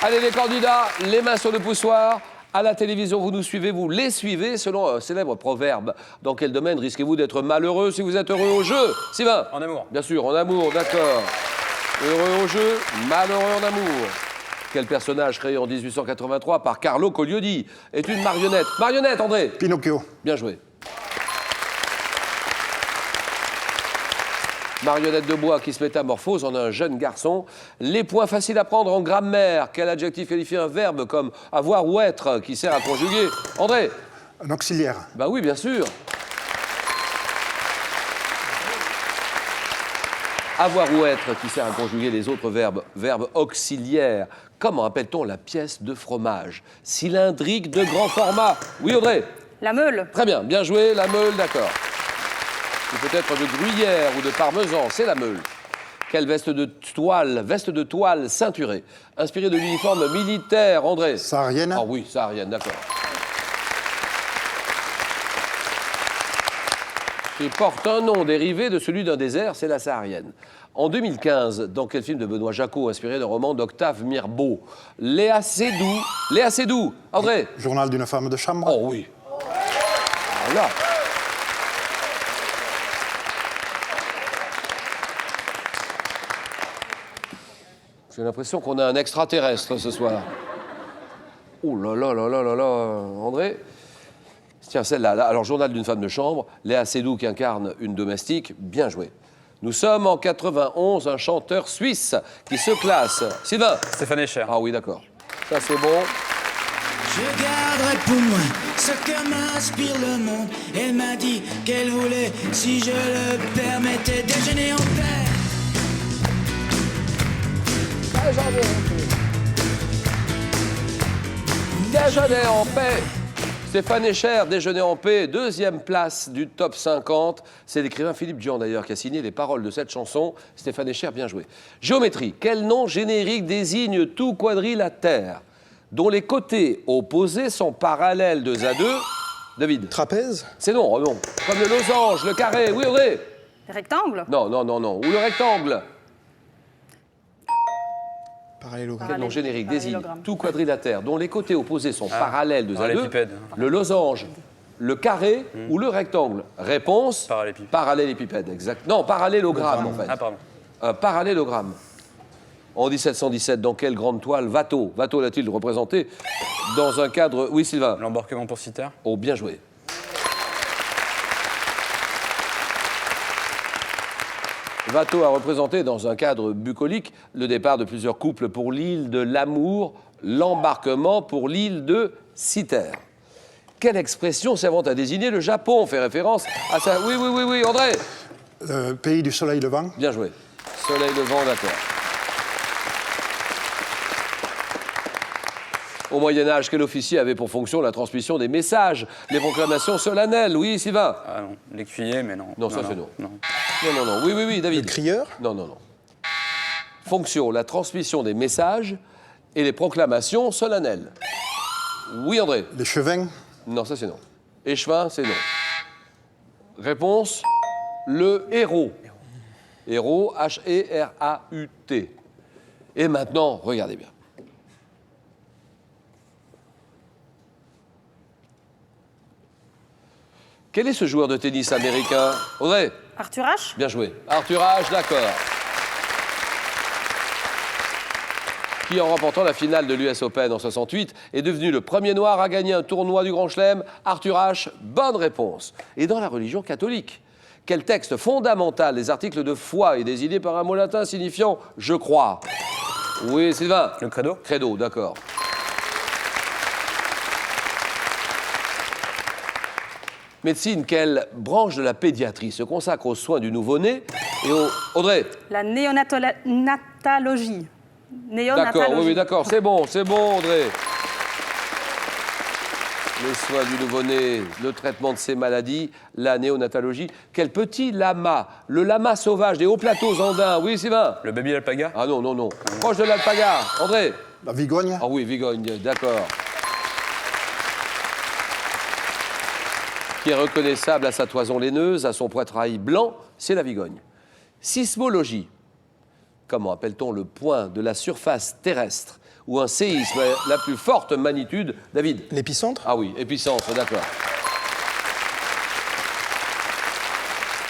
Allez les candidats, les mains sur le poussoir. À la télévision, vous nous suivez, vous les suivez selon un célèbre proverbe. Dans quel domaine risquez-vous d'être malheureux si vous êtes heureux au jeu? Sylvain? En amour. Bien sûr, en amour, d'accord. Heureux au jeu, malheureux en amour. Quel personnage créé en 1883 par Carlo Collodi est une marionnette? Marionnette, André? Pinocchio. Bien joué. Marionnette de bois qui se métamorphose en un jeune garçon. Les points faciles à prendre en grammaire. Quel adjectif qualifie un verbe comme avoir ou être qui sert à conjuguer? André? Un auxiliaire. Bah oui, bien sûr. Avoir ou être qui sert à conjuguer les autres verbes. Verbe auxiliaire. Comment appelle-t-on la pièce de fromage? Cylindrique de grand format. Oui, Audrey? La meule. Très bien, bien joué, la meule, d'accord. Ou peut-être de gruyère ou de parmesan, c'est la meule. Quelle veste de toile ceinturée, inspirée de l'uniforme militaire, André? Saharienne. Ah oui, saharienne, d'accord. Qui porte un nom dérivé de celui d'un désert, c'est la saharienne. En 2015, dans quel film de Benoît Jacot, inspiré d'un roman d'Octave Mirbeau? Léa Seydoux, André? Journal d'une femme de chambre. Oh oui. Voilà. J'ai l'impression qu'on a un extraterrestre ce soir. Oh là là là là là là, André? Tiens, celle-là. Alors, journal d'une femme de chambre, Léa Seydoux qui incarne une domestique, bien joué. Nous sommes en 91, un chanteur suisse qui se classe. Sylvain? Stéphane Echer. Ah oui, d'accord. Ça, c'est bon. Je garderai pour moi ce que m'inspire le monde. Elle m'a dit qu'elle voulait, si je le permettais, déjeuner en paix. Déjeuner en paix. Stéphane Echer, Déjeuner en paix, deuxième place du top 50. C'est l'écrivain Philippe Dian d'ailleurs qui a signé les paroles de cette chanson. Stéphane Echer, bien joué. Géométrie. Quel nom générique désigne tout quadrilatère dont les côtés opposés sont parallèles 2 à 2? David? Trapèze. C'est non, oh non. Comme le losange, le carré. Oui, Audrey? Rectangle. Non, non, non, non. Ou le rectangle. Parallélogramme. Quel nom générique désigne Parallélogramme. tout quadrilatère dont les côtés opposés sont parallèles 2 à 2? Parallélépipède. Le losange, le carré ou le rectangle? Réponse? Parallélépipède. Parallélépipède, exact. Non, parallélogramme en fait. Ah, pardon. Parallélogramme. En 1717, dans quelle grande toile Watteau l'a-t-il représenté dans un cadre... Oui, Sylvain? L'embarquement pour Citer. Oh, bien joué. Watteau a représenté dans un cadre bucolique le départ de plusieurs couples pour l'île de l'Amour, l'embarquement pour l'île de Citer. Quelle expression servant à désigner le Japon fait référence à ça? Oui, oui, oui, oui, André? Pays du soleil levant. Bien joué. Soleil levant, d'accord. Au Moyen-Âge, quel officier avait pour fonction la transmission des messages, les proclamations solennelles? Oui, Sylvain? Ah non, l'écuyer, mais non. Non, ça, c'est non. Non. Non, non, non. Oui, oui, oui, David. Le crieur. Non, non, non. Fonction, la transmission des messages et les proclamations solennelles. Oui, André? L'échevin. Non, ça, c'est non. Échevin, c'est non. Réponse, le héros. Héros, H-E-R-A-U-T. Et maintenant, regardez bien. Quel est ce joueur de tennis américain? Audrey? Arthur Ashe. Bien joué. Arthur Ashe, d'accord. Qui, en remportant la finale de l'US Open en 68, est devenu le premier noir à gagner un tournoi du Grand Chelem? Arthur Ashe, bonne réponse. Et dans la religion catholique, quel texte fondamental des articles de foi est désigné par un mot latin signifiant « je crois » ? Oui, Sylvain? Le credo. Credo, d'accord. Médecine, quelle branche de la pédiatrie se consacre aux soins du nouveau-né et au... Audrey? La néonatologie. D'accord, oui, oui, d'accord. C'est bon, Audrey. Les soins du nouveau-né, le traitement de ces maladies, la néonatologie. Quel petit lama? Le lama sauvage des hauts plateaux andins. Oui, Sylvain? Le baby alpaga. Ah non, non, non. Proche de l'alpaga. André? La vigogne. Ah oui, vigogne, d'accord. Qui est reconnaissable à sa toison laineuse, à son poitrail blanc, c'est la vigogne. Sismologie. Comment appelle-t-on le point de la surface terrestre ou un séisme à la plus forte magnitude? David? L'épicentre? Ah oui, épicentre, d'accord.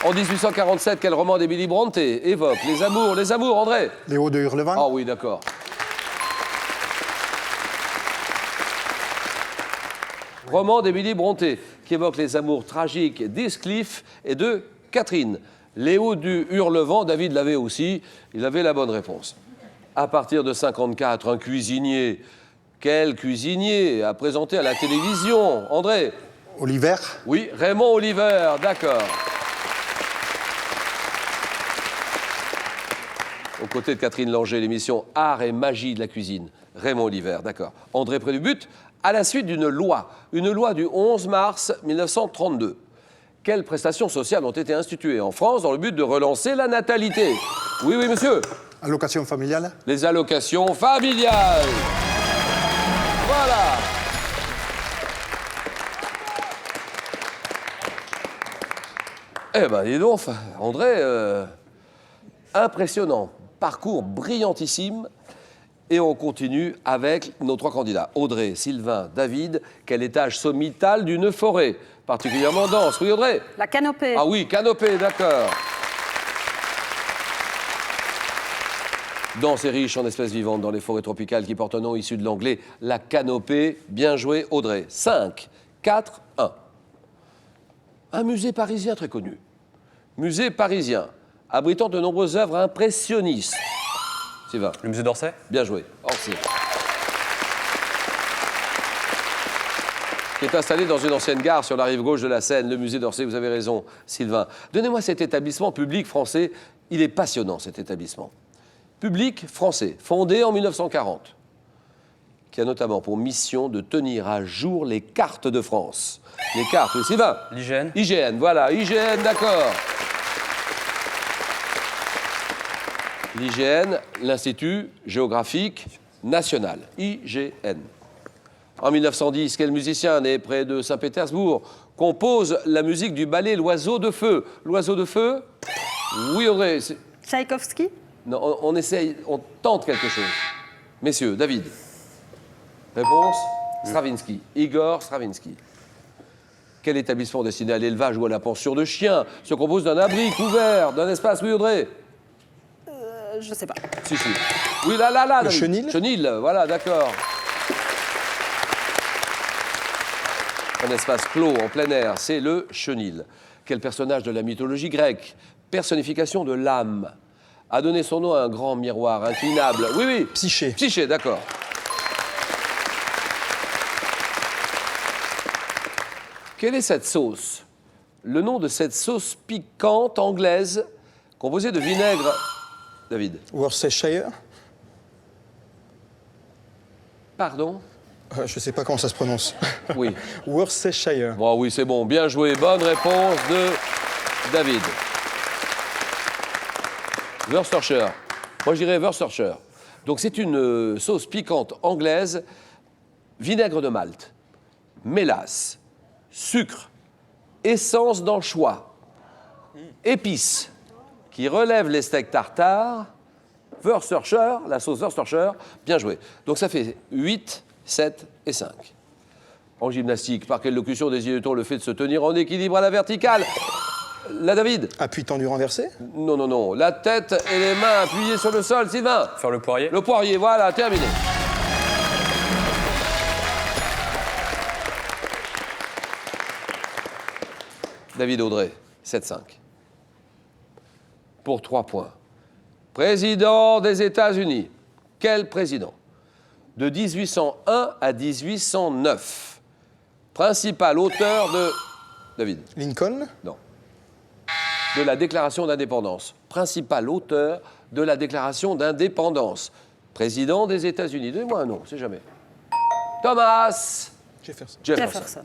En 1847, quel roman d'Emily Brontë évoque les amours, André? Les Hauts de Hurlevent. Ah oui, d'accord. Roman d'Emily Brontë qui évoque les amours tragiques d'Heathcliff et de Catherine. Léo du Hurlevent, David l'avait aussi, il avait la bonne réponse. À partir de 54, un cuisinier. Quel cuisinier a présenté à la télévision? André? Oliver. Oui, Raymond Oliver, d'accord. Aux côtés de Catherine Langer, l'émission Art et magie de la cuisine. Raymond Oliver, d'accord. André près du but, à la suite d'une loi du 11 mars 1932. Quelles prestations sociales ont été instituées en France dans le but de relancer la natalité? Oui, oui, monsieur. Allocation familiale. Les allocations familiales. Voilà. Eh ben, dis donc, André, impressionnant. Parcours brillantissime. Et on continue avec nos trois candidats. Audrey, Sylvain, David. Quel étage sommital d'une forêt particulièrement dense? Oui, Audrey? La canopée. Ah oui, canopée, d'accord. Dense et riche en espèces vivantes dans les forêts tropicales qui portent un nom issu de l'anglais, la canopée. Bien joué, Audrey. 5, 4, 1. Un musée parisien très connu. Musée parisien, abritant de nombreuses œuvres impressionnistes. Sylvain. Le musée d'Orsay? Bien joué, Orsay. Qui est installé dans une ancienne gare sur la rive gauche de la Seine, le musée d'Orsay, vous avez raison, Sylvain. Donnez-moi cet établissement public français, il est passionnant cet établissement. Public français, fondé en 1940, qui a notamment pour mission de tenir à jour les cartes de France. Les cartes, oui, Sylvain. L'IGN? IGN, voilà, IGN, d'accord. L'IGN, l'Institut géographique national, IGN. En 1910, quel musicien né près de Saint-Pétersbourg compose la musique du ballet L'Oiseau de Feu? L'Oiseau de Feu? Oui, Audrey. Tchaïkovski. Non, on essaye, on tente quelque chose. Messieurs, David. Réponse? Stravinsky. Igor Stravinsky. Quel établissement destiné à l'élevage ou à la pension de chiens se compose d'un abri couvert, d'un espace? Oui, Audrey? Je sais pas. Si, si. Oui, là, Le David. chenil? Chenil, voilà, d'accord. Un espace clos en plein air, c'est le chenil. Quel personnage de la mythologie grecque, personnification de l'âme, a donné son nom à un grand miroir inclinable? Oui, oui. Psyché. Psyché, d'accord. Quelle est cette sauce? Le nom de cette sauce piquante anglaise composée de vinaigre... David. Worcestershire? Pardon? Je ne sais pas comment ça se prononce. Oui. Worcestershire. Bon, oui, c'est bon. Bien joué. Bonne réponse de David. Worcestershire. Moi, je dirais Worcestershire. Donc, c'est une sauce piquante anglaise, vinaigre de Malte, mélasse, sucre, essence d'anchois, épices, qui relève les steaks tartare, Worcestershire, la sauce Worcestershire, bien joué. Donc ça fait 8, 7 et 5. En gymnastique, par quelle locution désigne-t-on le fait de se tenir en équilibre à la verticale? La David? Appui tendu renversé? Non, non, non. La tête et les mains appuyées sur le sol, Sylvain? Faire le poirier? Le poirier, voilà, terminé. David Audrey, 7-5. Pour 3 points. Président des États-Unis. Quel président? De 1801 à 1809. Principal auteur de... David? Lincoln? Non. De la déclaration d'indépendance. Principal auteur de la déclaration d'indépendance. Président des États-Unis. Donnez-moi un nom, c'est jamais. Thomas Jefferson. Jefferson.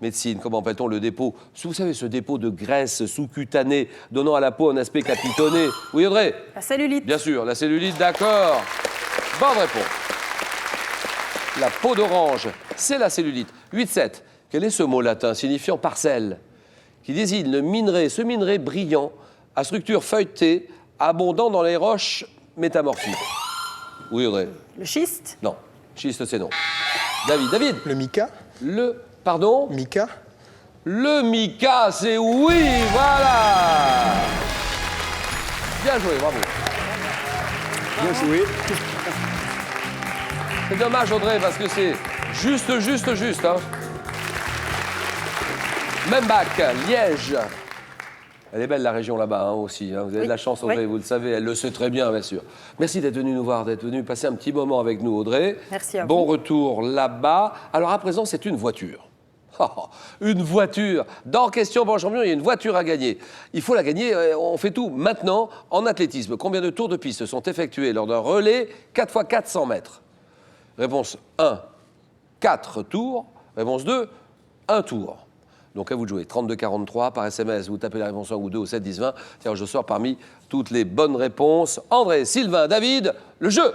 Médecine, comment appelle-t-on le dépôt? Vous savez, ce dépôt de graisse sous-cutanée donnant à la peau un aspect capitonné. Oui, Audrey? La cellulite. Bien sûr, la cellulite, d'accord. Bonne réponse. La peau d'orange, c'est la cellulite. 8-7. Quel est ce mot latin signifiant parcelle, qui désigne ce minerai brillant, à structure feuilletée, abondant dans les roches métamorphiques? Oui, Audrey. Le schiste. Non. Schiste, c'est non. David. Le mica. Pardon. Mica. Le mica, c'est oui, voilà. Bien joué, bravo. Bien joué. C'est dommage, Audrey, parce que c'est juste. Hein. Même bac, Liège. Elle est belle, la région là-bas, hein, aussi. Hein. Vous avez de la chance, Audrey, vous le savez. Elle le sait très bien, bien sûr. Merci d'être venue nous voir, d'être venue passer un petit moment avec nous, Audrey. Merci à vous. Bon retour là-bas. Alors, à présent, c'est une voiture. Une voiture. Dans Question pour le champion, il y a une voiture à gagner. Il faut la gagner, on fait tout maintenant en athlétisme. Combien de tours de piste sont effectués lors d'un relais 4 x 400 mètres? Réponse 1, 4 tours. Réponse 2, 1 tour. Donc à vous de jouer. 32-43 par SMS, vous tapez la réponse 1 ou 2 au 7-10-20. Tiens, je sors parmi toutes les bonnes réponses. André, Sylvain, David, le jeu.